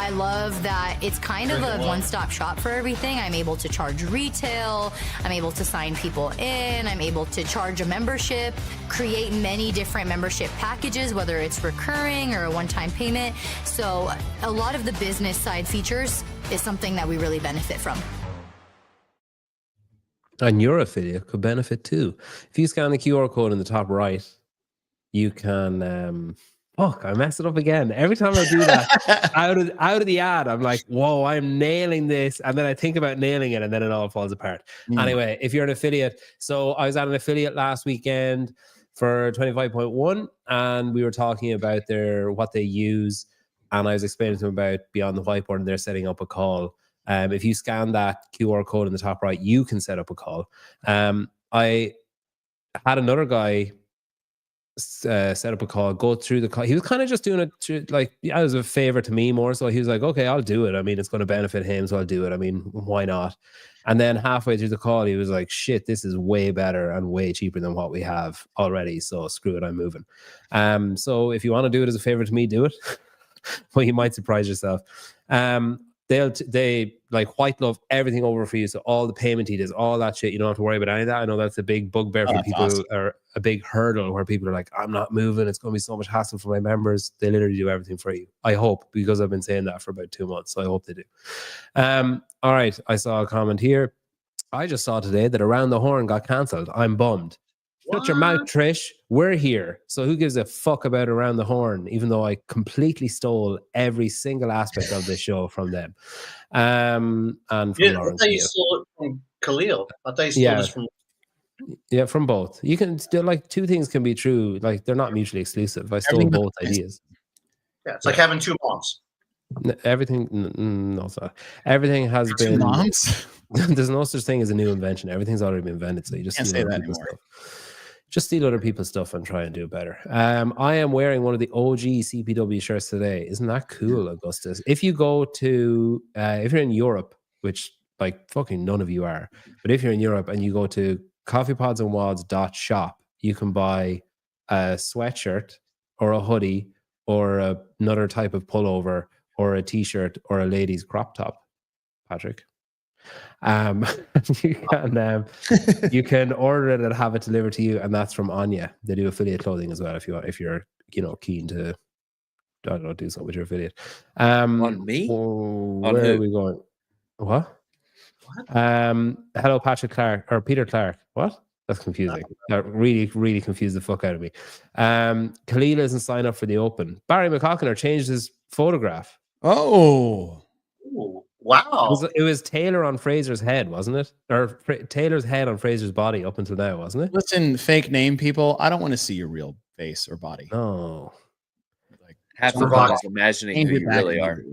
I love that it's kind of a one-stop shop for everything. I'm able to charge retail, I'm able to sign people in, I'm able to charge a membership, create many different membership packages, whether it's recurring or a one-time payment. So a lot of the business side features is something that we really benefit from. And your affiliate could benefit too. If you scan the QR code in the top right, you can fuck, I messed it up again. Every time I do that out of the ad, I'm like, whoa, I'm nailing this. And then I think about nailing it and then it all falls apart. Anyway, if you're an affiliate, so I was at an affiliate last weekend for 25.1 and we were talking about what they use, and I was explaining to them about Beyond the Whiteboard, and they're setting up a call. If you scan that QR code in the top right, you can set up a call. I had another guy set up a call, go through the call. He was kind of just doing it as a favor to me more. So he was like, okay, I'll do it. I mean, it's going to benefit him, so I'll do it. I mean, why not? And then halfway through the call, he was like, shit, this is way better and way cheaper than what we have already. So screw it, I'm moving. So if you want to do it as a favor to me, do it. Well, you might surprise yourself. They like white glove everything over for you. So all the payment details, all that shit, you don't have to worry about any of that. I know that's a big bugbear for people, awesome. Or a big hurdle where people are like, I'm not moving. It's going to be so much hassle for my members. They literally do everything for you. I hope, because I've been saying that for about 2 months. So I hope they do. All right. I saw a comment here. I just saw today that Around the Horn got cancelled. I'm bummed. Shut your mouth, Trish. We're here. So who gives a fuck about Around the Horn, even though I completely stole every single aspect of this show from them. And from Lawrence. I thought you stole it from Khalil. I thought you stole this from... Yeah, from both. You can still, like, two things can be true. Like, they're not mutually exclusive. I stole both ideas. Yeah, it's like having two moms. Everything, no, it's not. Everything has been... Two moms? There's no such thing as a new invention. Everything's already been invented, so you just can't say that anymore. Just steal other people's stuff and try and do it better. I am wearing one of the OG CPW shirts today. Isn't that cool, Augustus? If you go to, if you're in Europe, which like fucking none of you are, but if you're in Europe and you go to coffeepodsandwads.shop, you can buy a sweatshirt or a hoodie or another type of pullover or a t-shirt or a lady's crop top, Patrick. You can order it and have it delivered to you, and that's from Anya. They do affiliate clothing as well if you're keen to, I don't know, do something with your affiliate. On me? Where are we going? What? Hello, Patrick Clark or Peter Clark. What? That's confusing. That really confused the fuck out of me. Khalil isn't signed up for the Open. Barry McCockiner changed his photograph. Oh. Ooh. Wow. It was Taylor on Fraser's head, wasn't it? Or Taylor's head on Fraser's body up until now, wasn't it? Listen, fake name people, I don't want to see your real face or body. No. Like half the body's imagining who you really are.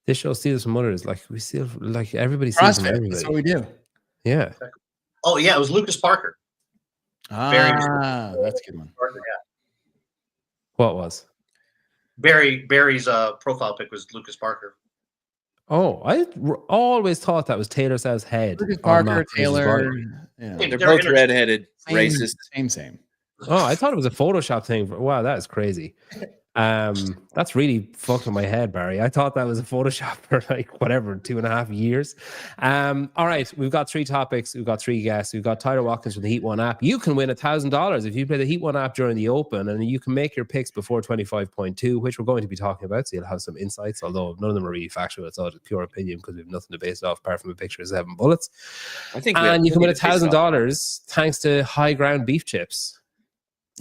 This show steals from others. Like we steal, like everybody steals from everybody. That's what we do. Yeah. Oh yeah, it was Lucas Parker. That's a good one. Parker, yeah. What was? Barry's profile pic was Lucas Parker. Oh, I always thought that was Taylor Swift's head. Lucas Parker, Taylor. Yeah. They're both redheaded, racist. Same. Oh, I thought it was a Photoshop thing. Wow, that is crazy. That's really fucked with my head, Barry. I thought that was a Photoshop for like whatever 2.5 years. All right, we've got 3 topics. We've got 3 guests. We've got Tyler Watkins from the Heat One app. You can win $1,000 if you play the Heat One app during the Open, and you can make your picks before 25.2, which we're going to be talking about. So you'll have some insights, although none of them are really factual. It's all just pure opinion because we have nothing to base it off apart from a picture of 7 bullets. I think, and you can win $1,000 thanks to High Ground beef chips.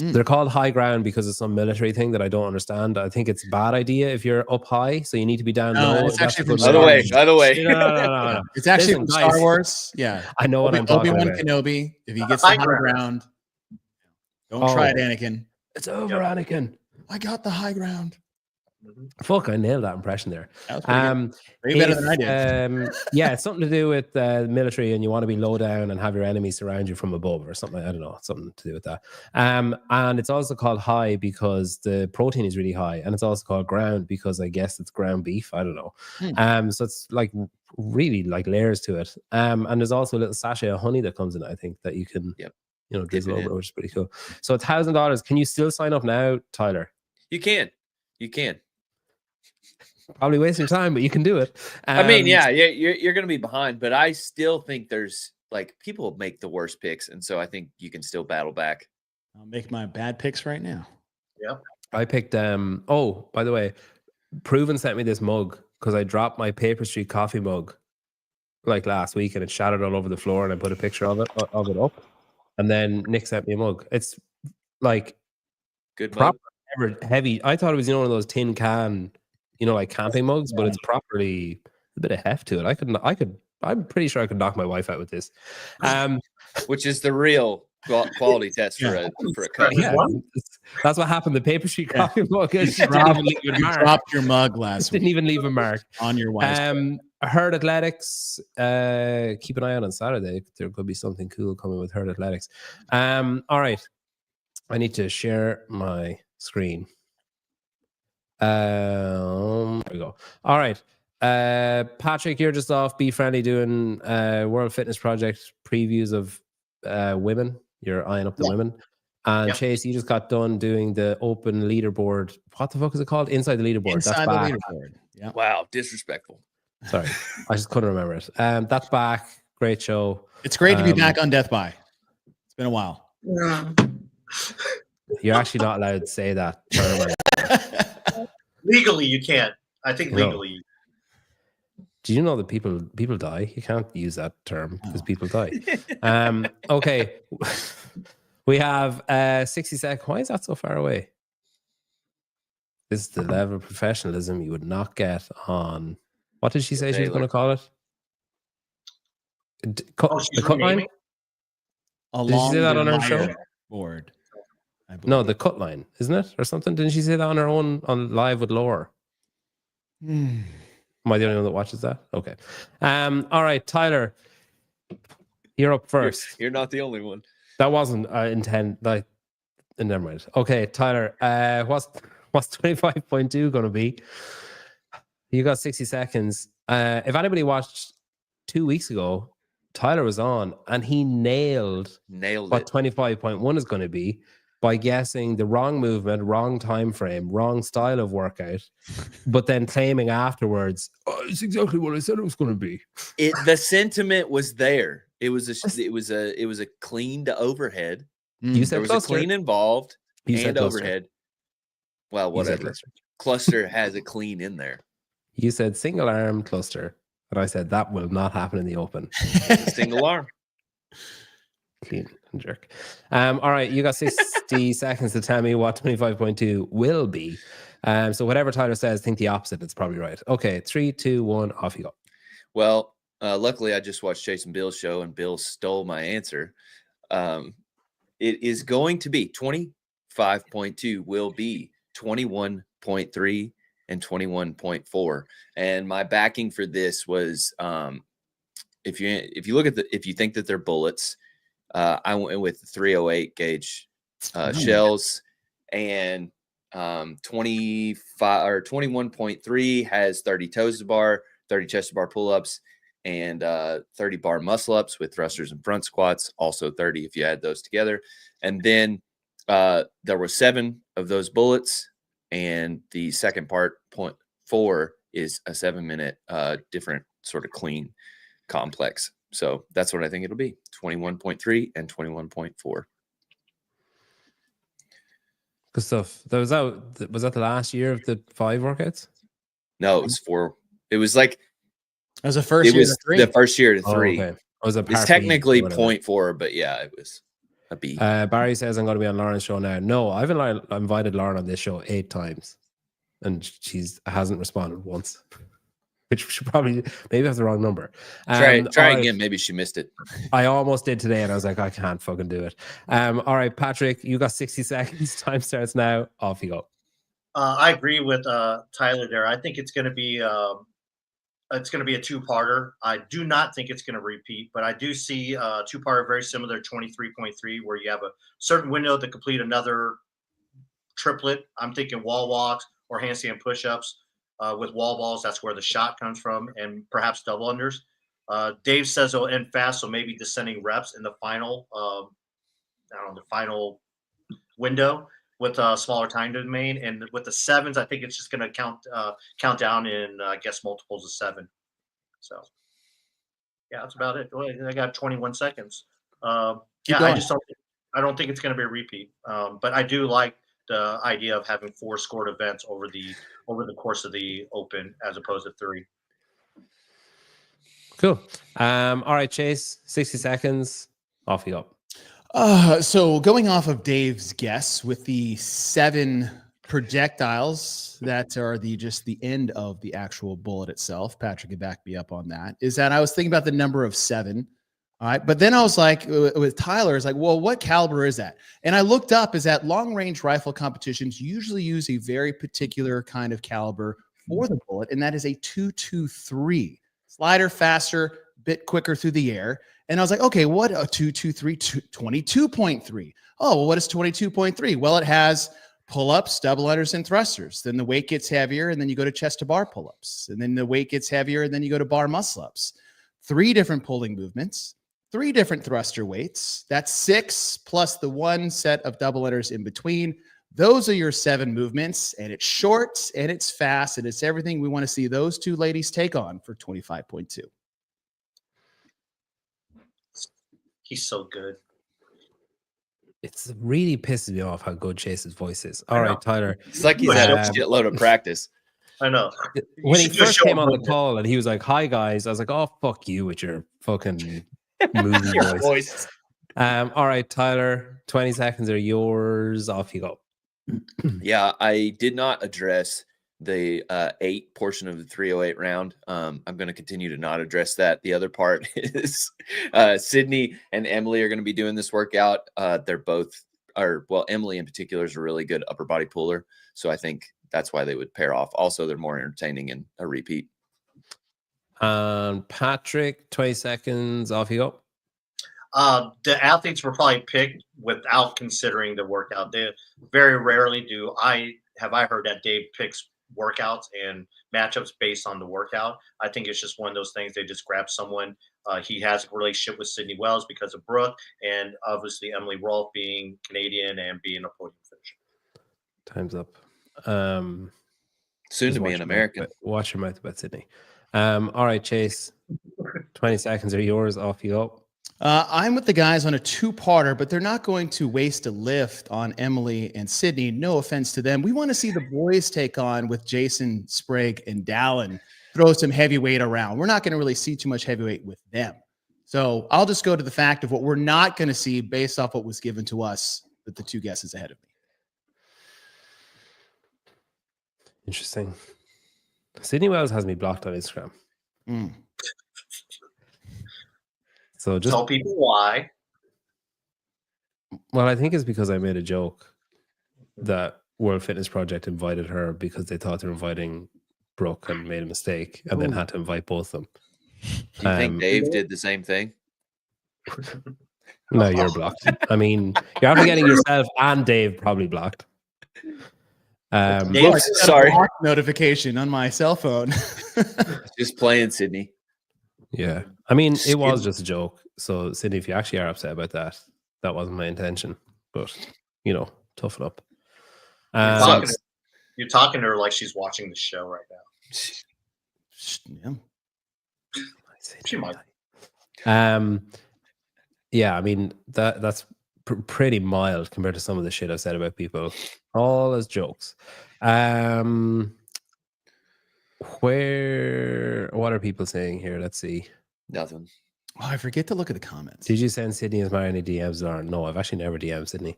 They're called High Ground because of some military thing that I don't understand. I think it's a bad idea if you're up high, so you need to be down low. It's actually from By the way. No. It's actually from Star Wars. Yeah. I know what I'm talking about. Obi-Wan Kenobi, if he gets the high ground, don't try it, Anakin. It's over, Anakin. I got the high ground. Fuck, I nailed that impression there. Way better than I did. Yeah, it's something to do with military, and you want to be low down and have your enemies surround you from above or something. I don't know, something to do with that. And it's also called high because the protein is really high, and it's also called ground because I guess it's ground beef. I don't know. So it's like really like layers to it. And there's also a little sachet of honey that comes in it, I think, that you can drizzle over, which is pretty cool. So $1,000. Can you still sign up now, Tyler? You can. Probably wasting time, but you can do it. I mean, yeah, you're going to be behind, but I still think there's like people make the worst picks, and so I think you can still battle back. I'll make my bad picks right now. Yep. I picked. Oh, by the way, Proven sent me this mug because I dropped my Paper Street coffee mug like last week, and it shattered all over the floor, and I put a picture of it up, and then Nick sent me a mug. It's like Good proper mug. heavy. I thought it was one of those tin can, like camping mugs, but it's properly a bit of heft to it. I'm pretty sure I could knock my wife out with this. Which is the real quality test for a cup. Yeah, that's what happened. The Paper Street coffee mug dropped your mug last week. Didn't even leave a mark on your wife. Herd Athletics. Keep an eye out on Saturday. There could be something cool coming with Herd Athletics. All right, I need to share my screen. There we go. All right. Patrick, you're just off Be Friendly doing World Fitness Project previews of women. You're eyeing up the women. And Chase, you just got done doing the open leaderboard. What the fuck is it called? Inside the leaderboard. Inside the leaderboard. Yeah. Wow, disrespectful. Sorry, I just couldn't remember it. That's back. Great show. It's great to be back on Death By. It's been a while. You're actually not allowed to say that term. Legally, you can't. I think legally. Do you know that people die? You can't use that term because people die. Okay. We have 60 seconds. Why is that so far away? This is the level of professionalism you would not get on. What did she say she was going to call it? The cut line? Did she say that on her show? Board. No, the cut line, isn't it? Or something? Didn't she say that on her own on Live with Laura? Am I the only one that watches that? Okay. All right, Tyler, you're up first. You're not the only one. That wasn't intent. Never mind. Okay, Tyler, what's 25.2 going to be? You got 60 seconds. If anybody watched 2 weeks ago, Tyler was on and he nailed what 25.1 is going to be by guessing the wrong movement, wrong time frame, wrong style of workout, but then claiming afterwards, it's exactly what I said it was going to be. The sentiment was there. It was a clean to overhead. You said there was cluster. A clean involved and overhead. Well, whatever. Cluster has a clean in there. You said single arm cluster, and I said that will not happen in the open. Single arm. Clean and jerk. All right, you got 60 seconds to tell me what 25.2 will be. So whatever Tyler says, think the opposite. It's probably right. Okay, 3, 2, 1, off you go. Well, luckily I just watched Chase and Bill's show, and Bill stole my answer. It is going to be 25.2 will be 21.3 and 21.4. And my backing for this was if you look at if you think that they're bullets, I went with 308 gauge shells, and 25 or 21.3 has 30 toes to bar, 30 chest to bar pull-ups, and 30 bar muscle ups with thrusters and front squats, also 30 if you add those together. And then there were 7 of those bullets, and the second part, 0.4, is a 7-minute different sort of clean complex. So that's what I think it'll be, 21.3 and 21.4. Good stuff. Was that the last year of the 5 workouts? No, it was 4. It was like it was the first year to 3. The first year to 3. Okay. It's technically 0.4, but yeah, it was a B. Barry says I'm going to be on Lauren's show now. No, I've invited Lauren on this show 8 times, and she hasn't responded once. Which should probably maybe have the wrong number. Try again. Maybe she missed it. I almost did today, and I was like, I can't fucking do it. All right, Patrick, you got 60 seconds. Time starts now. Off you go. I agree with Tyler there. I think it's going to be a 2-parter. I do not think it's going to repeat, but I do see a 2-parter very similar to 23.3, where you have a certain window to complete another triplet. I'm thinking wall walks or handstand push-ups. With wall balls, that's where the shot comes from, and perhaps double unders. Dave says it'll end fast, so maybe descending reps in the final, the final window. with a smaller time domain, and with the 7s, I think it's just going to count down in I guess multiples of 7. So yeah, that's about it. Well, I got 21 seconds. Keep I going. just don't think it's going to be a repeat. But I do like the idea of having 4 scored events over the course of the Open as opposed to 3. Cool. All right, Chase, 60 seconds. Off you go. So going off of Dave's guess with the 7 projectiles that are just the end of the actual bullet itself, Patrick could back me up on that, is that I was thinking about the number of 7. All right. But then I was like, with Tyler, it's like, well, what caliber is that? And I looked up, is that long range rifle competitions usually use a very particular kind of caliber for the bullet, and that is a 223. Slider, faster, bit quicker through the air. And I was like, okay, what a 223, 22.3. Oh, well, what is 22.3? Well, it has pull-ups, double unders, and thrusters. Then the weight gets heavier, and then you go to chest to bar pull-ups. And then the weight gets heavier, and then you go to bar muscle-ups. 3 different pulling movements, 3 different thruster weights. That's 6 plus the 1 set of double unders in between. Those are your 7 movements, and it's short, and it's fast, and it's everything we want to see those 2 ladies take on for 25.2. He's so good. It's really pisses me off how good Chase's voice is. All right, Tyler. It's like he's had a shitload of practice. I know. When he should just first show came him on the with it. call and he was like, "Hi guys," I was like, "Oh fuck you with your fucking movie Your voice." voice. All right, Tyler. 20 seconds are yours. Off you go. Yeah, I did not address the 8 portion of the 308 round. I'm going to continue to not address that. The other part is Sydney and Emily are going to be doing this workout. They're both, Emily in particular is a really good upper body puller. So I think that's why they would pair off. Also, they're more entertaining in a repeat. Patrick, 20 seconds. Off you go. The athletes were probably picked without considering the workout. They very rarely do. I heard that Dave picks workouts and matchups based on the workout. I think it's just one of those things. They just grab someone. He has a relationship with Sydney Wells because of Brooke, and obviously Emily Rolf being Canadian and being a podium finisher. Time's up. Soon to be an American. Watch your mouth about Sydney. All right, Chase. 20 seconds are yours. Off you go. I'm with the guys on a 2-parter, but they're not going to waste a lift on Emily and Sydney. No offense to them. We want to see the boys take on with Jason, Sprague, and Dallin, throw some heavyweight around. We're not going to really see too much heavyweight with them. So I'll just go to the fact of what we're not going to see based off what was given to us with the 2 guesses ahead of me. Interesting. Sydney Wells has me blocked on Instagram. So just tell people why. Well, I think it's because I made a joke that World Fitness Project invited her because they thought they were inviting Brooke and made a mistake and then had to invite both of them. Do you think Dave did the same thing? No, you're blocked. I mean, you're after getting yourself and Dave probably blocked. Dave, sorry. Notification on my cell phone. Just playing, Sydney. Yeah. I mean, it was just a joke. So, Sydney, if you actually are upset about that, that wasn't my intention. But, toughen up. You're talking to her like she's watching the show right now. Yeah. She might. Yeah, I mean, that's pretty mild compared to some of the shit I've said about people. All as jokes. What are people saying here? Let's see. Nothing. Oh, I forget to look at the comments. Did you send Sydney as Marion DMs? Or no, I've actually never DM'd Sydney.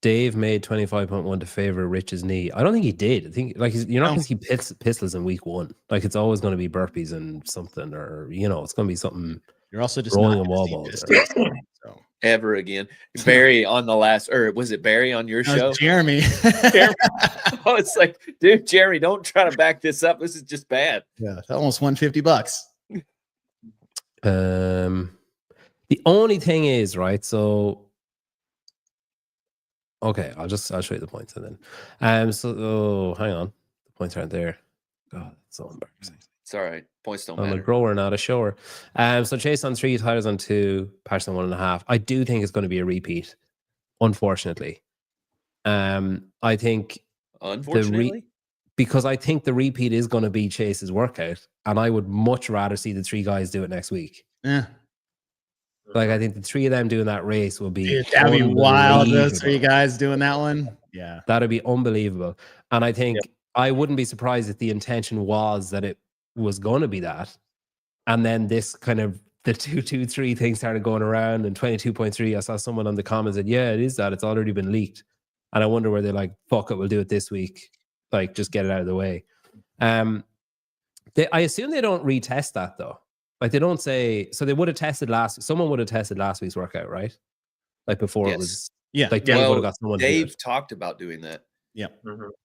Dave made 25.1 to favor Rich's knee. I don't think he did. I think you're not going to see pistols in week 1. Like it's always going to be burpees and something, or it's going to be something. You're also just rolling a wall ball. Ever again. Barry on the last, or was it Barry on your show? Jeremy. Oh, it's like, dude, Jeremy, don't try to back this up. This is just bad. Yeah, it's almost $150. The only thing is, right? So, okay, I'll show you the points and then. Hang on, the points aren't there. God, that's so embarrassing. It's all right. Points don't I'm a matter. grower, not a shower. So Chase on 3, Tyler's on 2, Patch on 1.5. I do think it's going to be a repeat, unfortunately. I think Unfortunately, because I think the repeat is going to be Chase's workout, and I would much rather see the 3 guys do it next week. Yeah. Like, I think the 3 of them doing that race will be Dude, that'd be wild. Those 3 unbelievable. guys doing that one. Yeah. That'd be unbelievable. And I think I wouldn't be surprised if the intention was that it was going to be that. And then this kind of the 223 thing started going around, and 22.3. I saw someone on the comments said, yeah, it is that. It's already been leaked. And I wonder where they're like, fuck it, we'll do it this week. Like, just get it out of the way. I assume they don't retest that though. Like, they don't say, so they would have tested someone would have tested last week's workout, right? Like, before it was, like, Dave would have got someone to do it. Dave talked about doing that. Yeah.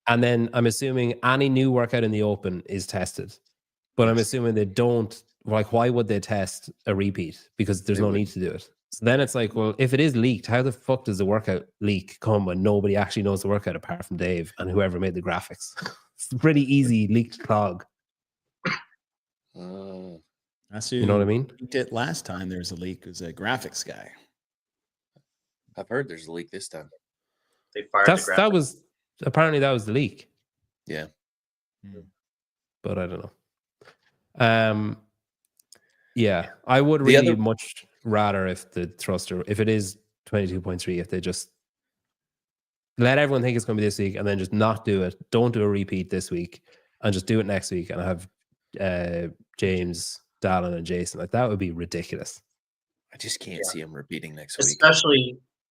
And then I'm assuming any new workout in the open is tested. But I'm assuming they don't, like, why would they test a repeat? Because there's no need to do it. So then it's like, well, if it is leaked, how the fuck does the workout leak come when nobody actually knows the workout apart from Dave and whoever made the graphics? It's a pretty easy leaked clog. That's You know what I mean? Leaked it last time. There was a leak. It was a graphics guy. I've heard there's a leak this time. They fired That was apparently that was the leak. Yeah. But I don't know. Yeah, I would really much rather if the thruster, if it is 22.3, if they just let everyone think it's going to be this week and then just not do it. Don't do a repeat this week and just do it next week and have James, Dallin, and Jason. Like, that would be ridiculous. I just can't see him repeating next week.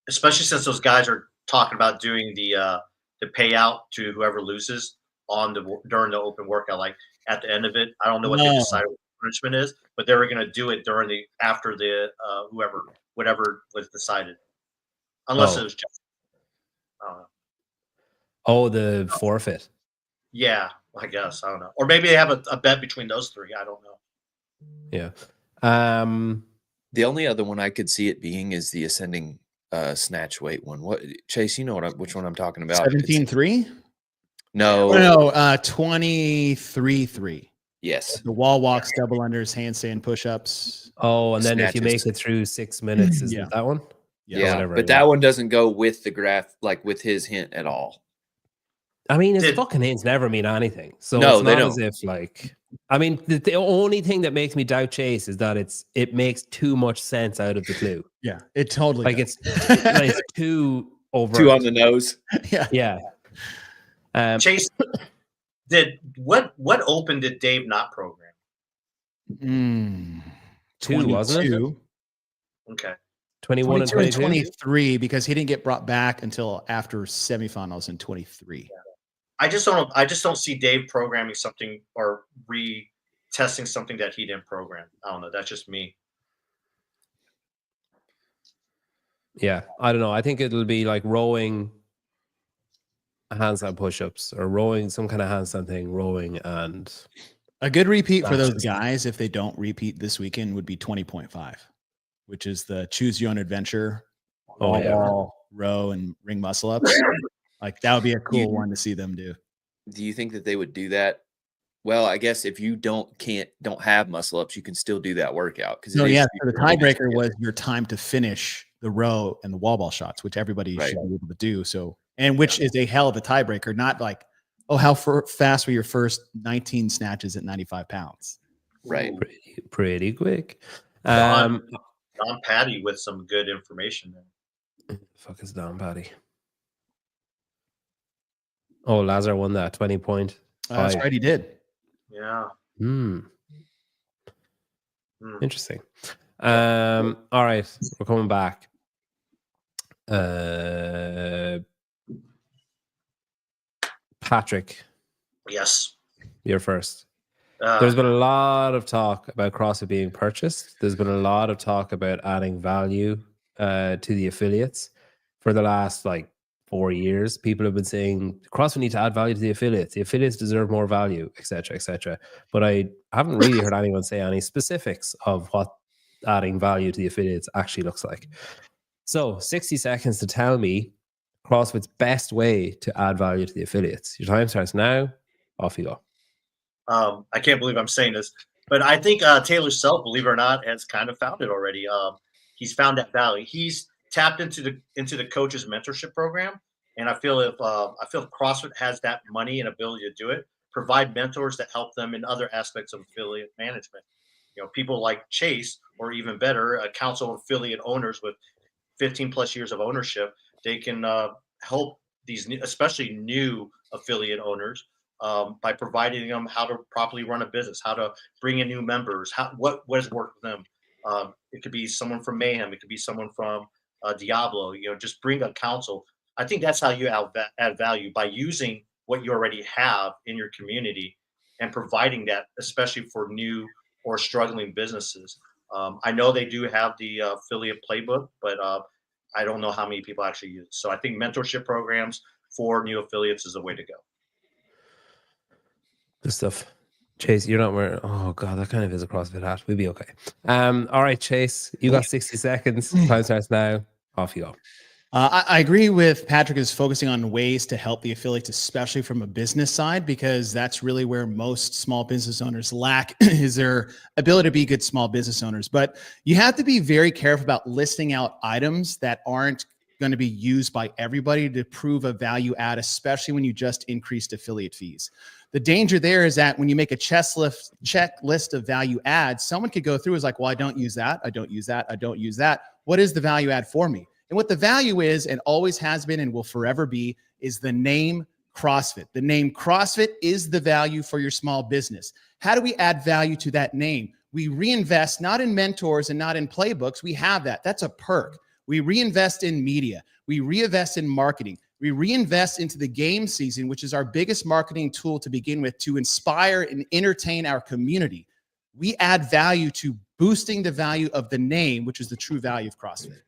Especially since those guys are talking about doing the payout to whoever loses during the open workout, like at the end of it. I don't know what they decided what the punishment is, but they were going to do it after the whatever was decided, unless it was just. I don't know. Oh, the forfeit. Yeah, I guess I don't know, or maybe they have a bet between those 3. I don't know. Yeah. The only other one I could see it being is the ascending snatch weight one. What, Chase? You know which one I'm talking about? 17.3? No, 23.3. Yes. The wall walks, double unders, handstand push-ups. Oh, and then if you Snatches. make it through 6 minutes, is it that one? Yeah, whatever, but that one doesn't go with the graph, like with his hint at all. I mean, his fucking hints never mean anything. So No, it's they not don't. as if, like, I mean, the only thing that makes me doubt Chase is that it makes too much sense out of the clue. Yeah, it totally Like, does. it's too overt. Too on the nose. Yeah. Chase, what open did Dave not program? 2, wasn't it? Okay. 21 and 22 22? 23, because he didn't get brought back until after semifinals in 23. I just don't see Dave programming something or retesting something that he didn't program. I don't know. That's just me. Yeah, I don't know. I think it'll be like rowing, handstand push-ups, or rowing, some kind of handstand thing, rowing, and a good repeat for those guys, if they don't repeat this weekend, would be 20.5, which is the choose your own adventure, row and ring muscle ups. Like, that would be a cool one to see them do. Do you think that they would do that? Well, I guess if you don't have muscle ups, you can still do that workout. So the tiebreaker was your time to finish the row and the wall ball shots, which everybody should be able to do. So, and which is a hell of a tiebreaker, not like, oh, how fast were your first 19 snatches at 95 pounds? Right. Pretty quick. Don Patty with some good information there. Fuck is Don Patty? Oh, Lazar won that 20 point. That's right, he did. Yeah. Interesting. All right, we're coming back. Patrick. Yes. You're first. There's been a lot of talk about CrossFit being purchased. There's been a lot of talk about adding value to the affiliates for the last 4 years. People have been saying CrossFit need to add value to the affiliates. The affiliates deserve more value, etc., etc. But I haven't really heard anyone say any specifics of what adding value to the affiliates actually looks like. So 60 seconds to tell me CrossFit's best way to add value to the affiliates. Your time starts now. Off you go. I can't believe I'm saying this, but I think Taylor Self, believe it or not, has kind of found it already. He's found that value. He's tapped into the coach's mentorship program, and I feel if CrossFit has that money and ability to do it, provide mentors that help them in other aspects of affiliate management. People like Chase, or even better, a council of affiliate owners with 15 plus years of ownership. They can help these, especially new affiliate owners, by providing them how to properly run a business, how to bring in new members, what has worked for them. It could be someone from Mayhem, it could be someone from Diablo. Just bring a counsel. I think that's how you add value, by using what you already have in your community and providing that, especially for new or struggling businesses. I know they do have the affiliate playbook, but I don't know how many people actually use it. So I think mentorship programs for new affiliates is the way to go. Good stuff. Chase, you're not wearing. Oh god, that kind of is a CrossFit hat. We'll be okay. All right, Chase, you got 60 seconds. Time starts now. Off you go. I agree with Patrick is focusing on ways to help the affiliates, especially from a business side, because that's really where most small business owners lack is their ability to be good small business owners. But you have to be very careful about listing out items that aren't going to be used by everybody to prove a value add, especially when you just increased affiliate fees. The danger there is that when you make a checklist of value adds, someone could go through is like, well, I don't use that. I don't use that. I don't use that. What is the value add for me? And what the value is, and always has been and will forever be, is the name CrossFit. The name CrossFit is the value for your small business. How do we add value to that name? We reinvest not in mentors and not in playbooks. We have that. That's a perk. We reinvest in media. We reinvest in marketing. We reinvest into the game season, which is our biggest marketing tool to begin with, to inspire and entertain our community. We add value to boosting the value of the name, which is the true value of CrossFit.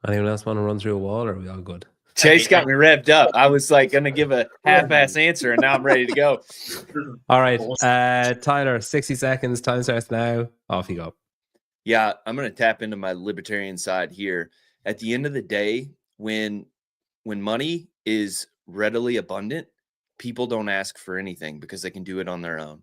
Anyone else want to run through a wall, or are we all good? Chase got me revved up. I was like going to give a half-ass answer, and now I'm ready to go. All right, Tyler, 60 seconds. Time starts now. Off you go. Yeah, I'm going to tap into my libertarian side here. At the end of the day, when money is readily abundant, people don't ask for anything because they can do it on their own.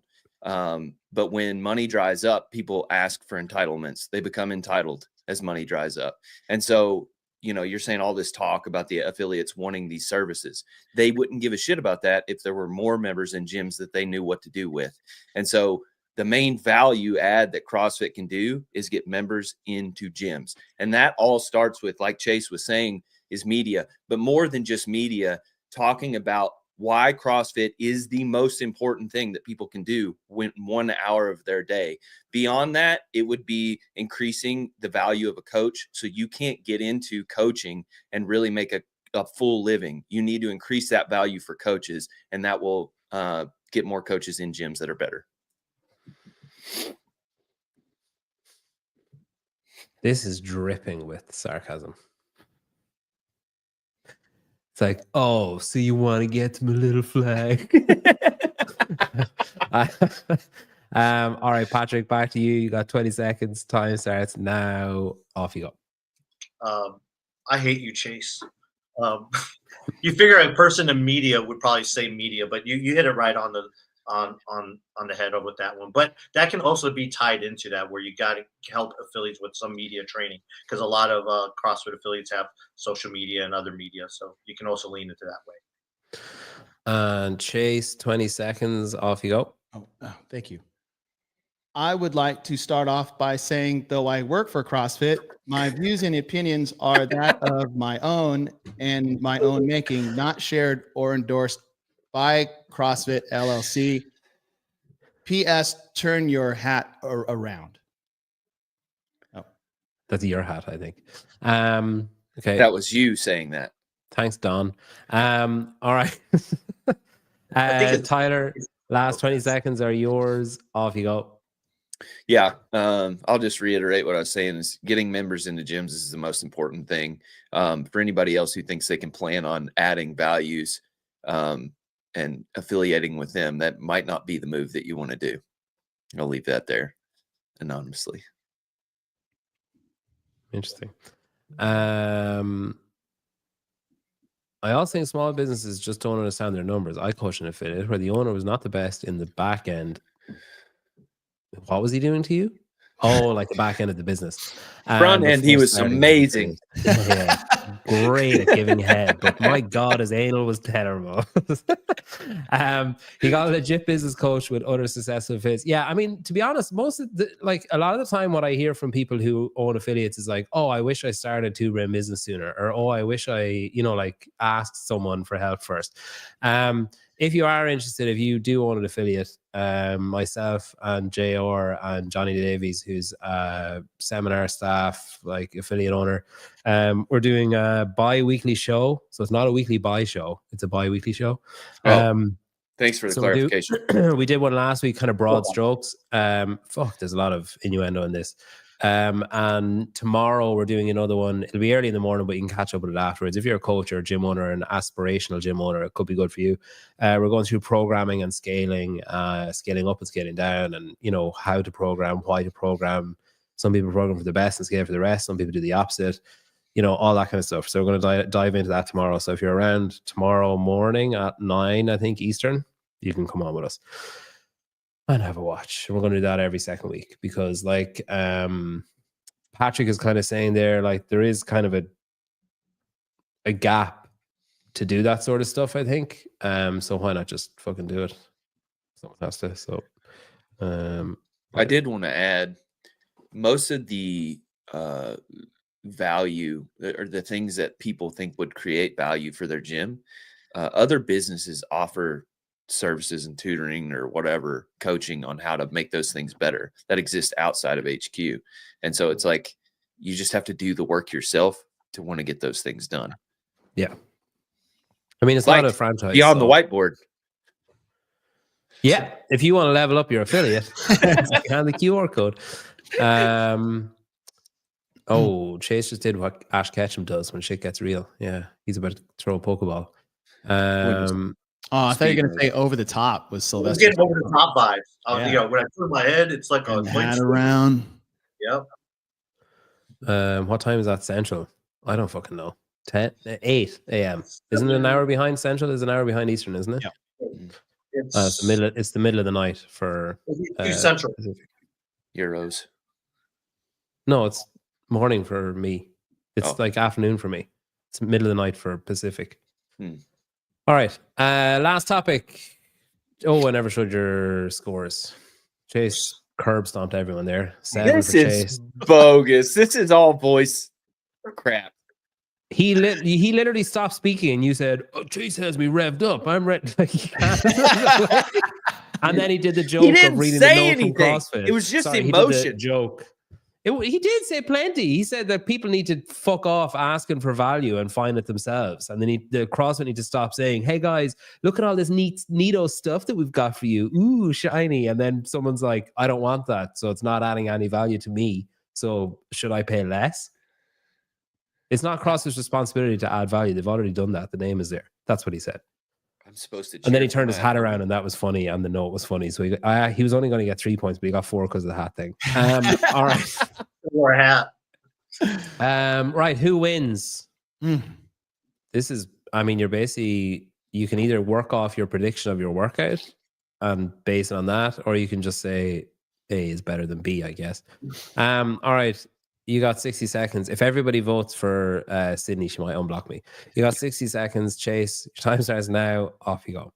But when money dries up, people ask for entitlements. They become entitled as money dries up. And so, you're saying all this talk about the affiliates wanting these services. They wouldn't give a shit about that if there were more members in gyms that they knew what to do with. And so the main value add that CrossFit can do is get members into gyms. And that all starts with, like Chase was saying, is media, but more than just media, talking about why CrossFit is the most important thing that people can do when 1 hour of their day. Beyond that, it would be increasing the value of a coach. So you can't get into coaching and really make a full living. You need to increase that value for coaches, and that will get more coaches in gyms that are better. This is dripping with sarcasm. It's like, oh, so you want to get my little flag? All right, Patrick, back to you. You got 20 seconds. Time starts now. Off you go. I hate you, Chase. You figure a person in media would probably say media, but you hit it right on the head with that one. But that can also be tied into that, where you got to help affiliates with some media training, because a lot of CrossFit affiliates have social media and other media, so you can also lean into that way. And Chase, 20 seconds. Off you go. Oh, thank you. I would like to start off by saying, though I work for CrossFit, my views and opinions are that of my own and my own making, not shared or endorsed by CrossFit LLC. P.S. Turn your hat around. Oh, that's your hat, I think. Okay, that was you saying that. Thanks, Don. All right, Tyler. Last 20 seconds are yours. Off you go. Yeah, I'll just reiterate what I was saying is getting members into gyms is the most important thing. For anybody else who thinks they can plan on adding values and affiliating with them, that might not be the move that you want to do. I'll leave that there anonymously. Interesting. I also think small businesses just don't understand their numbers. I coached an affiliate where the owner was not the best in the back end. What was he doing to you? Oh, like the back end of the business. Front end, he before was starting his amazing. affiliate. Yeah, great at giving head, but my God, his anal was terrible. He got a legit business coach with other successful affiliates. Yeah, I mean, to be honest, most of the a lot of the time, what I hear from people who own affiliates is like, "Oh, I wish I started Two Brain Business sooner," or "Oh, I wish I, asked someone for help first." If you are interested, if you do own an affiliate, myself and JR and Johnny Davies, who's seminar staff, like affiliate owner, we're doing a bi-weekly show. So it's not a weekly buy show, it's a bi-weekly show. Thanks for the So clarification. we did one last week, kind of broad strokes. There's a lot of innuendo in this. And tomorrow we're doing another one. It'll be early in the morning, but you can catch up with it afterwards. If you're a coach or a gym owner, an aspirational gym owner, it could be good for you. We're going through programming and scaling up and scaling down, and how to program, why to program. Some people program for the best and scale for the rest. Some people do the opposite. All that kind of stuff. So we're going to dive into that tomorrow. So if you're around tomorrow morning at 9, I think Eastern, you can come on with us and have a watch. And we're going to do that every second week because Patrick is kind of saying there, there is kind of a gap to do that sort of stuff, I think. So why not just fucking do it? Someone has to. So I did want to add most of the value or the things that people think would create value for their gym. Other businesses offer services and tutoring or whatever, coaching on how to make those things better that exist outside of HQ. And so it's like you just have to do the work yourself to want to get those things done. Yeah. I mean, it's not a franchise. Beyond the whiteboard. Yeah. If you want to level up your affiliate, scan the QR code. Chase just did what Ash Ketchum does when shit gets real. Yeah. He's about to throw a Pokeball. I thought you were going to say Over the Top was Sylvester. Getting over the top vibes. When I turn my head, it's like a hat around. Yep. What time is that Central? I don't fucking know. 8 a.m. Isn't it an hour behind Central? Is an hour behind Eastern, isn't it? Yeah. It's the middle of the night for Central. Euros. No, it's morning for me. It's like afternoon for me. It's middle of the night for Pacific. All right. Last topic. I never showed your scores. Chase curb stomped everyone there. 7 this for is Chase. Bogus. This is all voice crap. He literally stopped speaking, and you said, "Oh, Chase has me revved up. I'm ready." And then he did the joke of reading the note from CrossFit. It was just emotion. He did the joke. He did say plenty. He said that people need to fuck off asking for value and find it themselves. And then the CrossFit need to stop saying, "Hey guys, look at all this neato stuff that we've got for you. Ooh, shiny." And then someone's like, "I don't want that. So it's not adding any value to me. So should I pay less?" It's not CrossFit's responsibility to add value. They've already done that. The name is there. That's what he said. I'm supposed to. And then he turned his hat around, and that was funny, and the note was funny. So he was only going to get 3 points, but he got 4 because of the hat thing. All right. Or a hat. Right. Who wins? This is, you're basically, you can either work off your prediction of your workout and base it on that, or you can just say A is better than B, I guess. All right. You got 60 seconds. If everybody votes for Sydney, she might unblock me. You got 60 seconds. Chase, your time starts now. Off you go.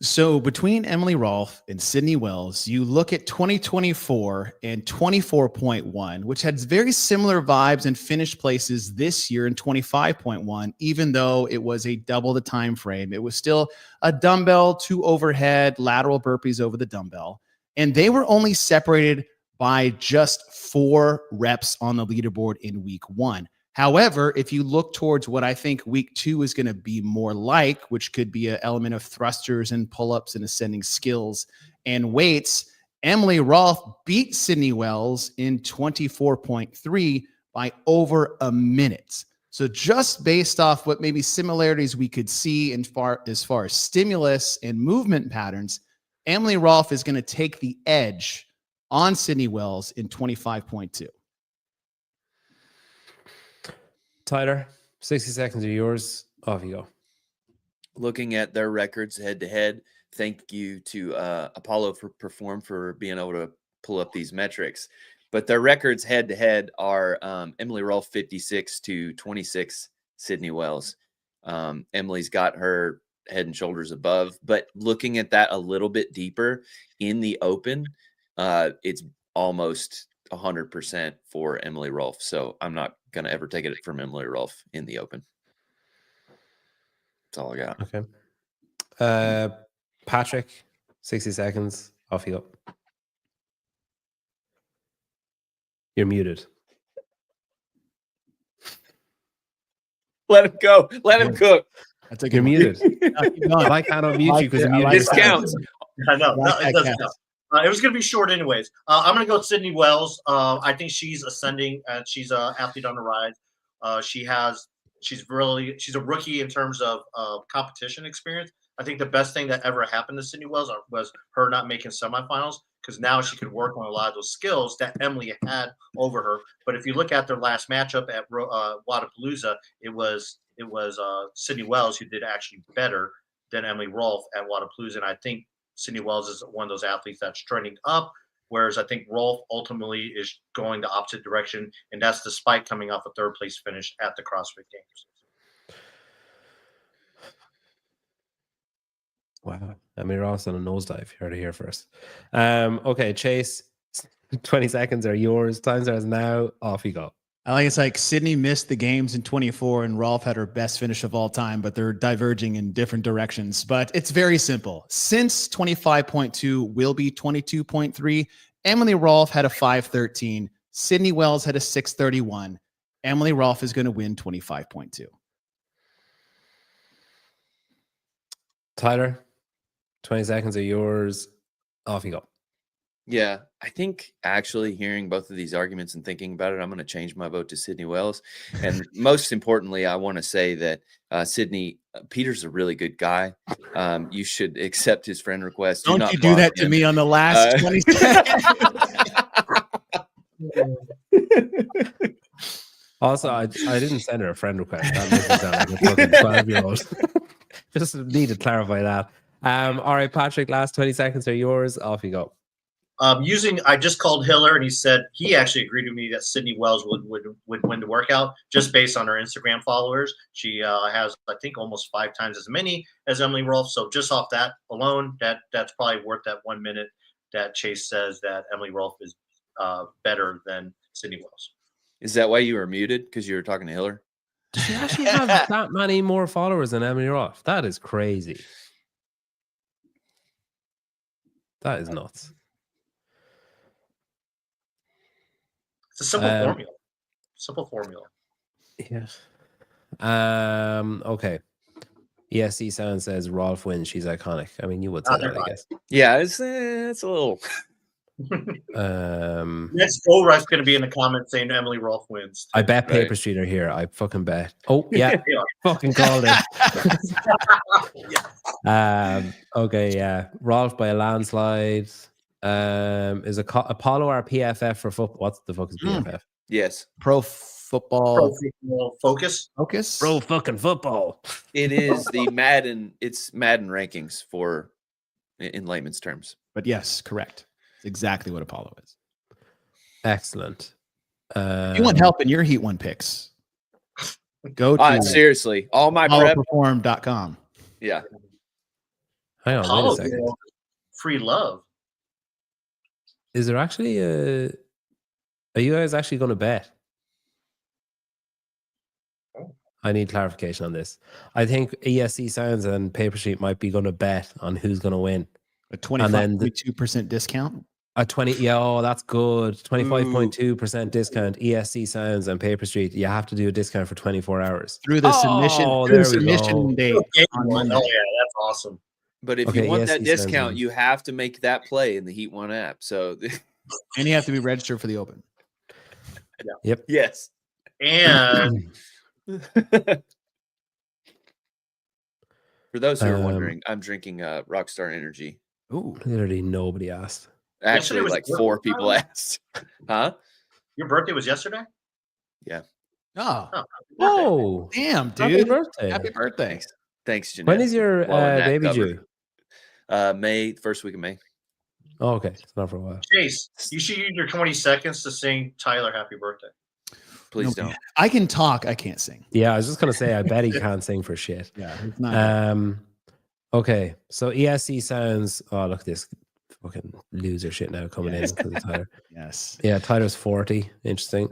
So between Emily Rolf and Sydney Wells, you look at 2024 and 24.1, which had very similar vibes and finished places this year in 25.1, even though it was a double the time frame. It was still a dumbbell, 2 overhead, lateral burpees over the dumbbell. And they were only separated by just 4 reps on the leaderboard in week 1. However, if you look towards what I think week 2 is going to be more like, which could be an element of thrusters and pull-ups and ascending skills and weights, Emily Rolf beat Sydney Wells in 24.3 by over a minute. So just based off what maybe similarities we could see as far as stimulus and movement patterns, Emily Rolf is going to take the edge on Sydney Wells in 25.2. Tyler, 60 seconds are yours. Off you go. looking at their records head to head, thank you to Apollo for Perform for being able to pull up these metrics. But their records head to head are Emily Rolf 56-26, Sydney Wells. Emily's got her head and shoulders above, but looking at that a little bit deeper in the open, it's almost 100% for Emily Rolf. So I'm not going to ever take it from Emily Rolf in the open. That's all I got. Okay. Patrick, 60 seconds. Off you go. You're muted. Let him go. Let him cook. That's a You're good muted. one. But I cannot mute you because you're muted. This counts. I know. No, Like it that doesn't counts. count. It was going to be short anyways. I'm going to go with Sydney Wells. I think she's ascending. She's an athlete on the rise. She's a rookie in terms of competition experience. I think the best thing that ever happened to Sydney Wells was her not making semifinals, because now she could work on a lot of those skills that Emily had over her. But if you look at their last matchup at Wodapalooza, it was Sydney Wells who did actually better than Emily Rolf at Wodapalooza. And I think Sydney Wells is one of those athletes that's trending up, whereas I think Rolf ultimately is going the opposite direction, and that's despite coming off a third place finish at the CrossFit Games. Wow. I mean, Ross on a nosedive. You heard it here first. Okay, Chase, 20 seconds are yours. Time starts now. Off you go. I think it's like Sydney missed the games in 24 and Rolf had her best finish of all time, but they're diverging in different directions. But it's very simple. Since 25.2 will be 22.3, Emily Rolf had a 5:13. Sydney Wells had a 6:31. Emily Rolf is going to win 25.2. Tyler, 20 seconds are yours. Off you go. Yeah, I think actually hearing both of these arguments and thinking about it, I'm going to change my vote to Sydney Wells. And most importantly, I want to say that Sydney, Peter's a really good guy. You should accept his friend request. Don't not you do block that to him. me on the last 20 seconds. Also, I didn't send her a friend request. That makes me sound like a fucking 12-year-old. Just need to clarify that. All right, Patrick, last 20 seconds are yours. Off you go. I just called Hiller, and he said he actually agreed with me that Sydney Wells would win the workout just based on her Instagram followers. She has, I think, almost 5 times as many as Emily Rolf. So just off that alone, that's probably worth that 1 minute that Chase says that Emily Rolf is better than Sydney Wells. Is that why you were muted? Because you were talking to Hiller? Does she actually have that many more followers than Emily Roth? That is crazy. That is nuts. It's a simple formula. Simple formula. Yeah. Okay. ESC Sound says Rolf wins. She's iconic. I mean, you would say that, I guess. Yeah, it's a little. Next goal rush going to be in the comments saying Emily Rolf wins. I bet Right. Paper Street are here. I fucking bet. Oh yeah, fucking called it. Okay, yeah. Rolf by a landslide. Is Apollo our PFF for football? What the fuck is PFF? Yes, Pro football Pro Football Focus. focus. Pro fucking football. it is the Madden. It's Madden rankings for, in layman's terms. But yes, correct. It's exactly what Apollo is. Excellent. If you want help in your Heat 1 picks, go to Seriously, all my prep. ApolloPerform.com. Yeah, Hang on, wait a Apollo second. Girl, free love. Is there actually a? Are you guys actually going to bet? I need clarification on this. I think ESC Sounds and Paper Street might be going to bet on who's going to win. A And then 25.2% discount. A 20, yeah, oh, that's good. 25.2% discount. ESC Sounds and Paper Street. You have to do a discount for 24 hours. Through the submission, Oh, through the there we go. submission date Okay, on oh Monday. yeah, that's awesome. but if Okay, you want ESC that sounds discount, good. you have to make that play in the Heat 1 app. So, And you have to be registered for the Open. yes. And For those who are Um, wondering, I'm drinking Rockstar Energy. Ooh. Literally nobody asked. Actually, was like your 4 birthday, people Tyler? asked. Huh? your birthday was yesterday? Oh, Oh, happy birthday. Oh, damn, happy dude. birthday. Happy birthday. Thanks. Thanks, Jeanette. When is your blowing that baby cover. due? May, first week of May. Oh, okay. It's not for a while. Chase, you should use your 20 seconds to sing Tyler happy birthday. Please No, don't. I can talk. I can't sing. Yeah, I was just gonna say, I bet he can't sing for shit. Yeah, it's not. Okay, so ESC sounds. Oh, look at this fucking loser shit now coming in because of Tyler. Yes. Yeah, Tyler's 40. Interesting.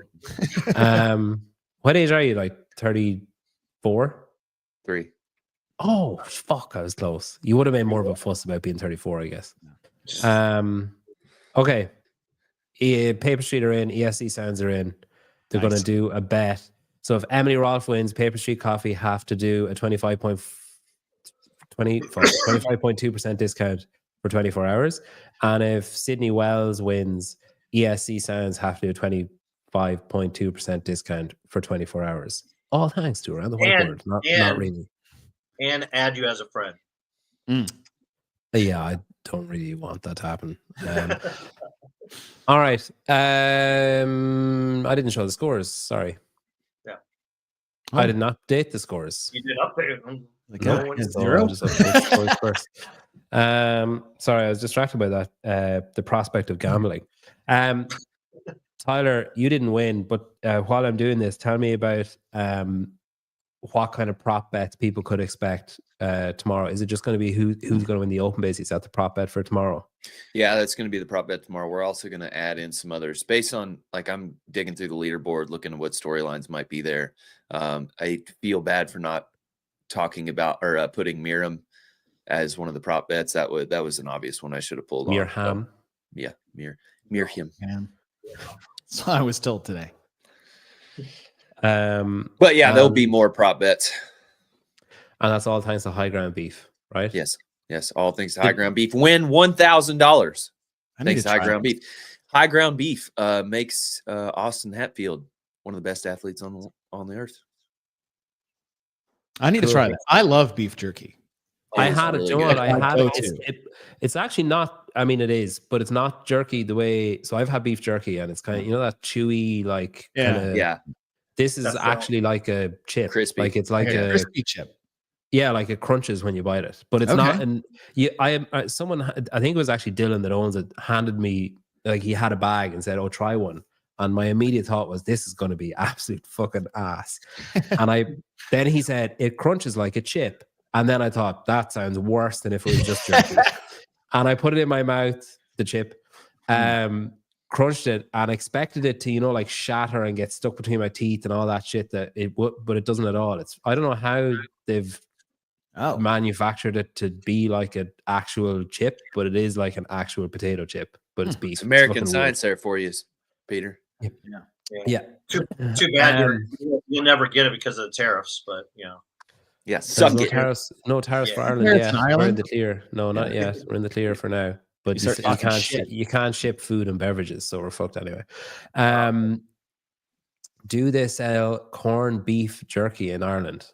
What age are you? Like 34? 3. Oh, fuck! I was close. You would have made more of a fuss about being 34, I guess. Okay. Paper Street are in. ESC Sounds are in. They're Nice. going to do a bet. So if Emily Rolf wins, Paper Street Coffee have to do a 25.2% discount for 24 hours. And if Sydney Wells wins, ESC Sounds have to do a 25.2% discount for 24 hours. All thanks to Around the Whiteboard. Not really. And add you as a friend. Yeah, I don't really want that to happen. All right. I didn't show the scores. Sorry. Yeah. I did not update the scores. You did update them. Like No a one's- So zero. I'll just update the scores first. Sorry, I was distracted by that. The prospect of gambling. Tyler, you didn't win, but while I'm doing this, tell me about what kind of prop bets people could expect tomorrow. Is it just going to be who's going to win the open base? Is that the prop bet for tomorrow? Yeah, that's going to be the prop bet tomorrow. We're also going to add in some others based on, like, I'm digging through the leaderboard, looking at what storylines might be there. I feel bad for not talking about or putting Miriam as one of the prop bets. That was an obvious one I should have pulled on. Mirham. Yeah, Miriam. Man. So I was told today. But yeah, there'll be more prop bets. And that's all thanks to High Ground Beef, right? Yes. All things to High Ground Beef. Win $1,000. I need Thanks to to High try Ground this. Beef. High Ground Beef makes Austin Hatfield one of the best athletes on the earth. I need to Cool. try that. I love beef jerky. I It's had it. really Do you know good. what? I My had it. go-to. It's actually not. I mean, it is, but it's not jerky the way. So I've had beef jerky, and it's kind of that chewy, like kinda, Yeah, This is That's actually like a chip, Crispy. Like it's like a crispy chip. yeah, like it crunches when you bite it, but it's Okay. not. And someone, I think it was actually Dylan that owns it, handed me like he had a bag and said, "Oh, try one." And my immediate thought was, "This is going to be absolute fucking ass." And then he said, "It crunches like a chip." And then I thought, that sounds worse than if it was just jerky. And I put it in my mouth, the chip, crunched it, and expected it to, like shatter and get stuck between my teeth and all that shit. That it would, but it doesn't at all. I don't know how they've manufactured it to be like an actual chip, but it is like an actual potato chip. But it's beef. it's American fucking science there for you, Peter. weird. Yeah. Too bad you'll never get it because of the tariffs, but Yeah, There's suck no it. tariffs for Yeah. Ireland. Tariffs Yeah, in we're in Ireland? the clear. No, not yet. We're in the clear for now. But You start talking shit. you can't ship food and beverages, so we're fucked anyway. Do they sell corned beef jerky in Ireland?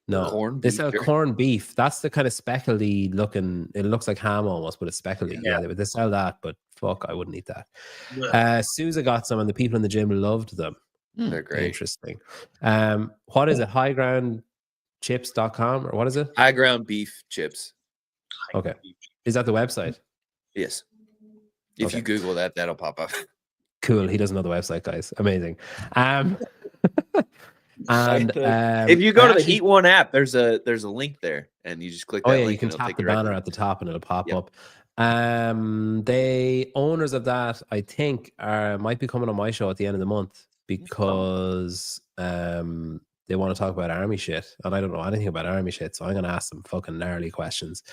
No, Corned they beef sell jerky? corned beef. That's the kind of speckledy looking. It looks like ham almost, but it's speckledy. Yeah, they sell that, but fuck, I wouldn't eat that. Sousa got some, and the people in the gym loved them. They're great. Interesting. What is it? Highgroundchips.com or what is it? High ground beef chips. Okay. Is that the website? Yes. If Okay. you Google that, that'll pop up. Cool. He doesn't know the website, guys. Amazing. And If you go to the Heat One app, there's a link there, and you just click that oh yeah, link. you can and it'll tap take the you right banner there. at the top and it'll pop Yep. up. They owners of that, I think, might be coming on my show at the end of the month because they want to talk about army shit, and I don't know anything about army shit, so I'm gonna ask them fucking gnarly questions.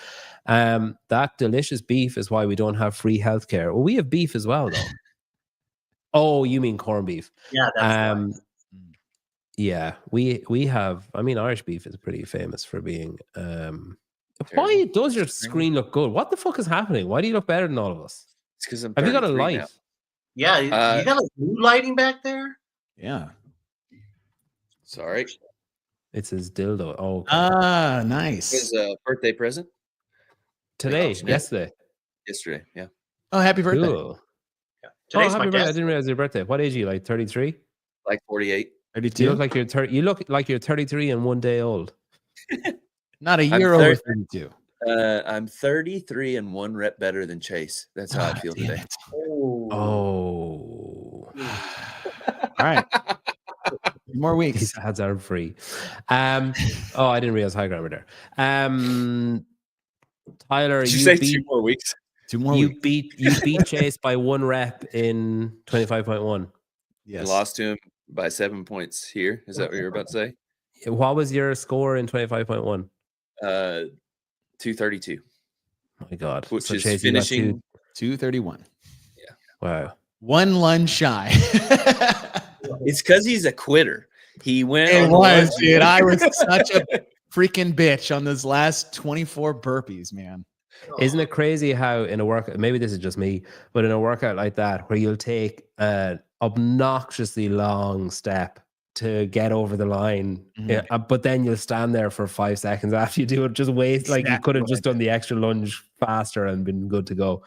That delicious beef is why we don't have free healthcare. Well, we have beef as well, though. Oh, you mean corned beef? Yeah, that's Yeah, we have. I mean, Irish beef is pretty famous for being. Why does your screen look good? What the fuck is happening? Why do you look better than all of us? It's because I'm. Have you got a 33 light? now. Yeah, you got like blue lighting back there. Yeah. Sorry. It's his dildo. Oh, okay. Ah, nice. His birthday present Today, yeah. yesterday. yesterday. Yeah. Oh, happy birthday. Cool. Yeah. Oh, Today's happy my birthday! I guest. didn't realize your birthday. What age are you? Like 33? Like 48. 32. You look like you're 30. You look like you're 33 and 1 day old. Not a I'm year thir- over 32. I'm 33 and 1 rep better than Chase. That's how I feel Damn today. it. Oh, All right. 2 more weeks. these ads are free. I didn't realize high grammar there. Tyler, Did you you say beat 2 more weeks? 2 more you weeks. beat Chase by 1 rep in 25.1. Yes. And lost to him by 7 points here. Is that what you're about to say? What was your score in 25.1? 232, My God. which So is Chase, you got finishing. 231. Wow. 1 lunge shy. It's because he's a quitter. He went It on the was, lunge. dude. I was such a freaking bitch on those last 24 burpees, man. Isn't it crazy how in a workout, maybe this is just me, but in a workout like that, where you'll take an obnoxiously long step to get over the line, but then you'll stand there for 5 seconds after you do it, just wait, like you could have just done the extra lunge faster and been good to go.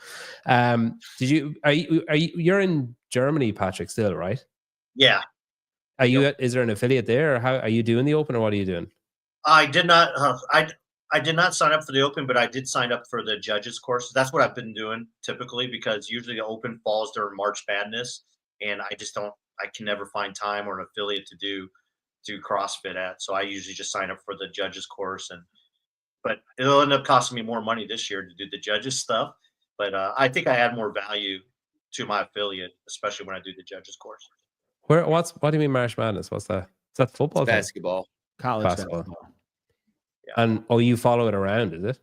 You're in Germany, Patrick, still, right? Yeah. Is there an affiliate there, or how are you doing the open, or what are you doing? I did not. I did not sign up for the open, but I did sign up for the judges course. That's what I've been doing typically, because usually the open falls during March Madness, and I just don't. I can never find time or an affiliate to do CrossFit at. So I usually just sign up for the judges course, but it'll end up costing me more money this year to do the judges stuff. But I think I add more value to my affiliate, especially when I do the judges course. What do you mean March Madness? What's that? Is that football? It's basketball. College Basketball. basketball. Yeah. And you follow it around, is it?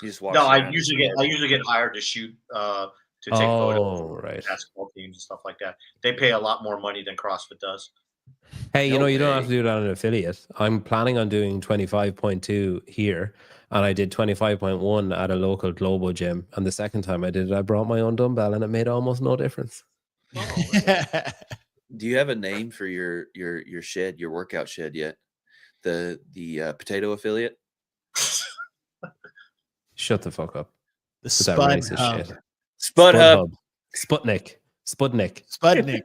You just walk No, I around and usually get hired to shoot to take Oh, photos, right. basketball teams and stuff like that. They pay a lot more money than CrossFit does. Hey, No you don't have way. to do that on an affiliate. I'm planning on doing 25.2 here, and I did 25.1 at a local global gym. And the second time I did it, I brought my own dumbbell, and it made almost no difference. Do you have a name for your shed, your workout shed yet? The potato affiliate? Shut the fuck up. The With that Spud racist Hub. shit. Spud Hub. Sputnik. Spudnik.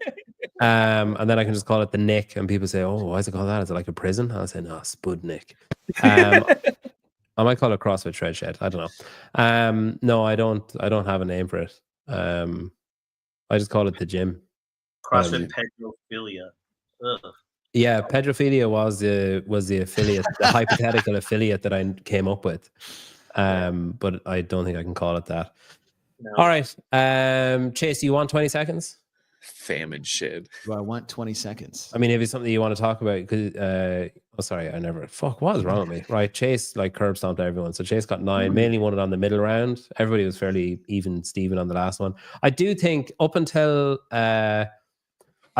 And then I can just call it the Nick, and people say, "Oh, why is it called that? Is it like a prison?" I'll say, "No, Spudnik." I might call it CrossFit Shred Shed. I don't know. No, I don't have a name for it. I just call it the gym. CrossFit pedophilia. Ugh. Yeah, pedophilia was the affiliate, the hypothetical affiliate that I came up with. But I don't think I can call it that. No. All right. Chase, you want 20 seconds? Famine shed. Do I want 20 seconds? I mean, if it's something you want to talk about, because what is wrong with me? Right. Chase like curb stomped everyone. So Chase got 9, mainly won it on the middle round. Everybody was fairly even Steven on the last one. I do think up until I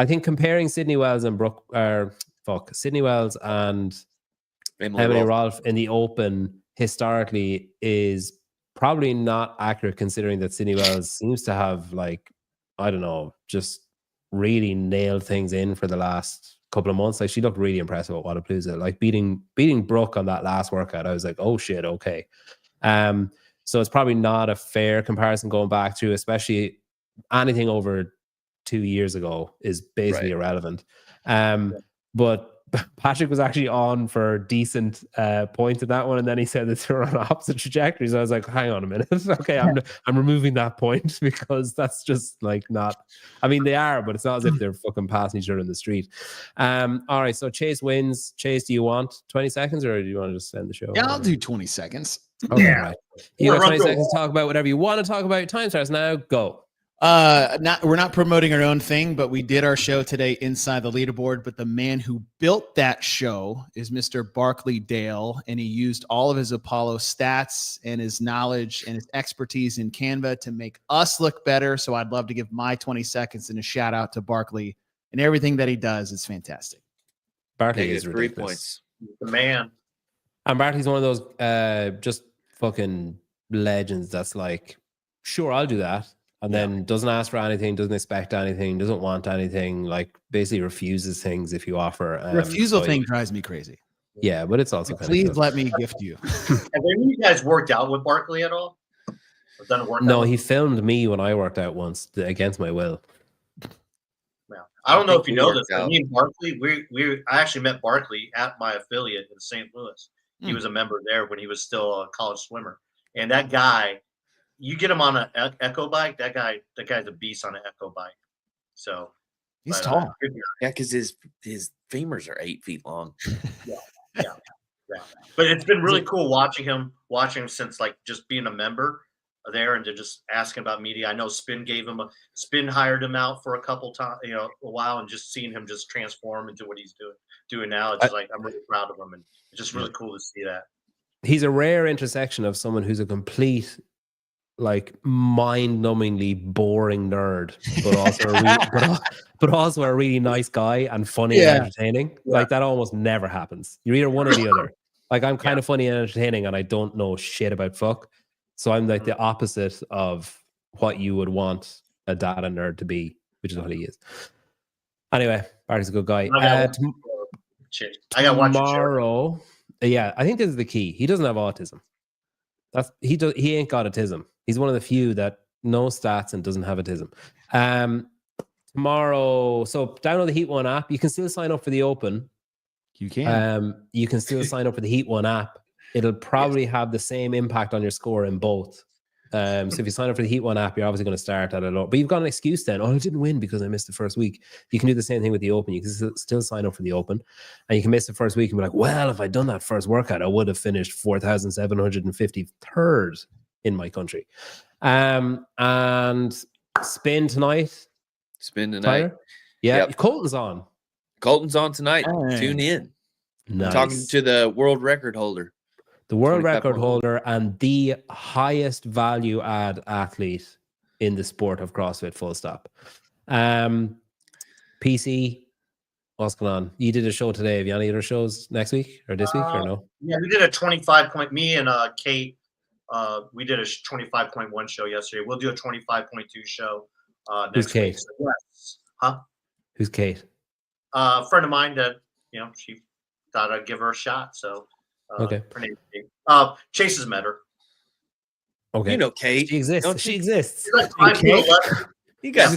think comparing Sydney Wells and Sydney Wells and Emily Rolf in the open historically is probably not accurate, considering that Sydney Wells seems to have, like, I don't know, just really nailed things in for the last couple of months. Like, she looked really impressive at Wodapalooza. Like beating Brooke on that last workout, I was like, oh shit, okay. So it's probably not a fair comparison going back to, especially anything over 2 years ago is basically irrelevant. But Patrick was actually on for decent points in that one, and then he said that they were on opposite trajectories. I was like, hang on a minute. Okay, I'm removing that point, because that's just like not. I mean, they are, but it's not as if they're fucking passing each other in the street. All right, so Chase wins. Chase, do you want 20 seconds, or do you want to just end the show? Yeah, I'll do 20 seconds. Okay, right. You got 20 seconds to talk about whatever you want to talk about. Your time starts now. Go. We're not promoting our own thing, but we did our show today inside the leaderboard. But the man who built that show is Mr. Barkley Dale, and he used all of his Apollo stats and his knowledge and his expertise in Canva to make us look better. So I'd love to give my 20 seconds and a shout out to Barkley, and everything that he does is fantastic. Barkley is 3 ridiculous. points. The man. And Barkley's one of those just fucking legends that's like, sure, I'll do that. And then doesn't ask for anything, doesn't expect anything, doesn't want anything, like basically refuses things if you offer. The refusal thing drives me crazy. Yeah, but it's also kind Please of let me gift you. Have any of you guys worked out with Barkley at all? Or done a workout? No, he filmed me when I worked out once against my will. No. I don't know if you know this, worked but out. me and Barkley, I actually met Barkley at my affiliate in St. Louis. He was a member there when he was still a college swimmer. And that guy, you get him on an Echo bike, that guy's a beast on an Echo bike. So He's tall. good guy. Yeah, because his femurs are 8 feet long. Yeah. But it's been really cool watching him since like just being a member there and to just asking about media. I know Spin hired him out for a couple times, a while, and just seeing him just transform into what he's doing now. It's just like I'm really proud of him, and it's just really cool to see that. He's a rare intersection of someone who's a complete, like, mind-numbingly boring nerd, but also a really nice guy and funny and entertaining. Like, that almost never happens. You're either one or the other. Like, I'm kind of funny and entertaining, and I don't know shit about fuck. So I'm like the opposite of what you would want a data nerd to be, which is what he is. Anyway, Barty's a good guy. I got to watch tomorrow. Yeah, I think this is the key. He doesn't have autism. He ain't got autism. He's one of the few that no stats and doesn't have autism. Tomorrow, so download the Heat One app. You can still sign up for the Open. You can. You can still sign up for the Heat One app. It'll probably have the same impact on your score in both. So if you sign up for the Heat One app, you're obviously going to start at a low. But you've got an excuse then. Oh, I didn't win because I missed the first week. You can do the same thing with the Open. You can still sign up for the Open. And you can miss the first week and be like, well, if I'd done that first workout, I would have finished 4,753rd in my country. And Spin tonight. Tyler? Yeah, Yep. Colton's on. Colton's on tonight. Hey. Tune in. Nice. Talking to the world record holder. The world 25 record holder and the highest value add athlete in the sport of CrossFit, full stop. PC, what's going on? You did a show today. Have you any other shows next week or this week or no? Yeah, we did a 25 me and Kate, we did a 25.1 show yesterday. We'll do a 25.2 show next Who's Kate? week. So, yes. Huh? Who's Kate? A friend of mine that, she thought I'd give her a shot. So, Okay. her name is Kate. Chase has met her. Okay. You know Kate. She exists. Don't She you? exists. She's like 5 Kate? foot 11. You got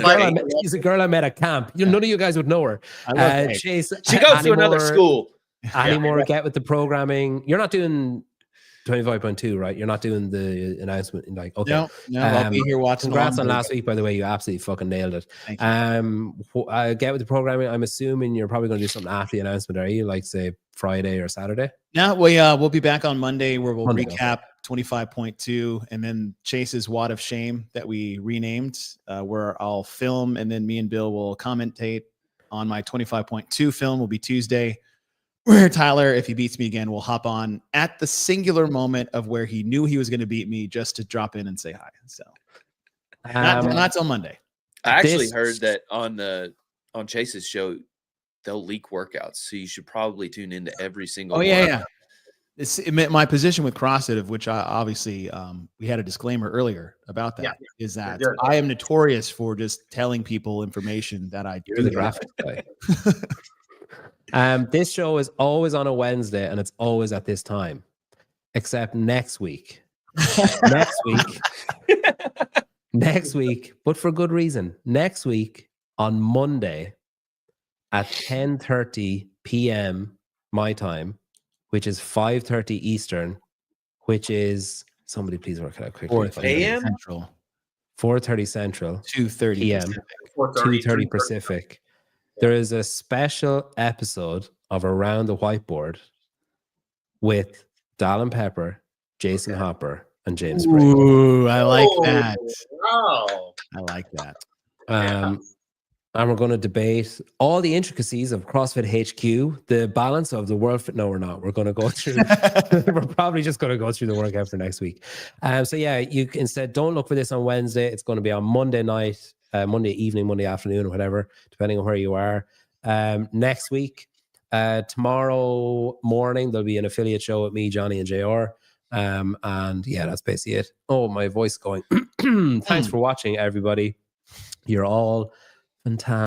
She's a girl I met at camp. None of you guys would know her. I love Kate. Chase, She goes to another school. Anymore, get with the programming. You're not doing 25.2, right? You're not doing the announcement. Like, okay. No, I'll be here watching. Congrats on last week, by the way. You absolutely fucking nailed it. Thank you. Get with the programming. I'm assuming you're probably going to do something after the announcement, are you? Like, say, Friday or Saturday? No, we'll be back on Monday where we'll Monday, recap 25.2 and then Chase's Wad of Shame that we renamed, where I'll film and then me and Bill will commentate on my 25.2 film. Will be Tuesday, where Tyler, if he beats me again, will hop on at the singular moment of where he knew he was going to beat me just to drop in and say hi. So not till Monday. I actually heard that on Chase's show, they'll leak workouts. So you should probably tune into every single one. Yeah. My position with CrossFit, of which I obviously we had a disclaimer earlier about that, is that I am notorious for just telling people information that I do. You're the graphic guy. This show is always on a Wednesday and it's always at this time, except next week. Next week, but for good reason. Next week on Monday at 10:30 p.m. my time, which is 5:30 Eastern, which is, somebody please work it out quickly. 4 a.m. Central, 4:30 Central, 2:30 p.m., 2:30 Pacific. There is a special episode of Around the Whiteboard with Dallin Pepper, Jason Hopper, and James Spring. Ooh, I like that. Wow. I like that. And we're going to debate all the intricacies of CrossFit HQ, the balance of the world. No, we're not. We're going to go through. We're probably just going to go through the workout for next week. So yeah, you instead don't look for this on Wednesday. It's going to be on Monday night, Monday evening, Monday afternoon, or whatever, depending on where you are. Next week, tomorrow morning, there'll be an affiliate show with me, Johnny, and JR. And yeah, that's basically it. Oh, my voice going. Thanks for watching, everybody. You're all fantastic.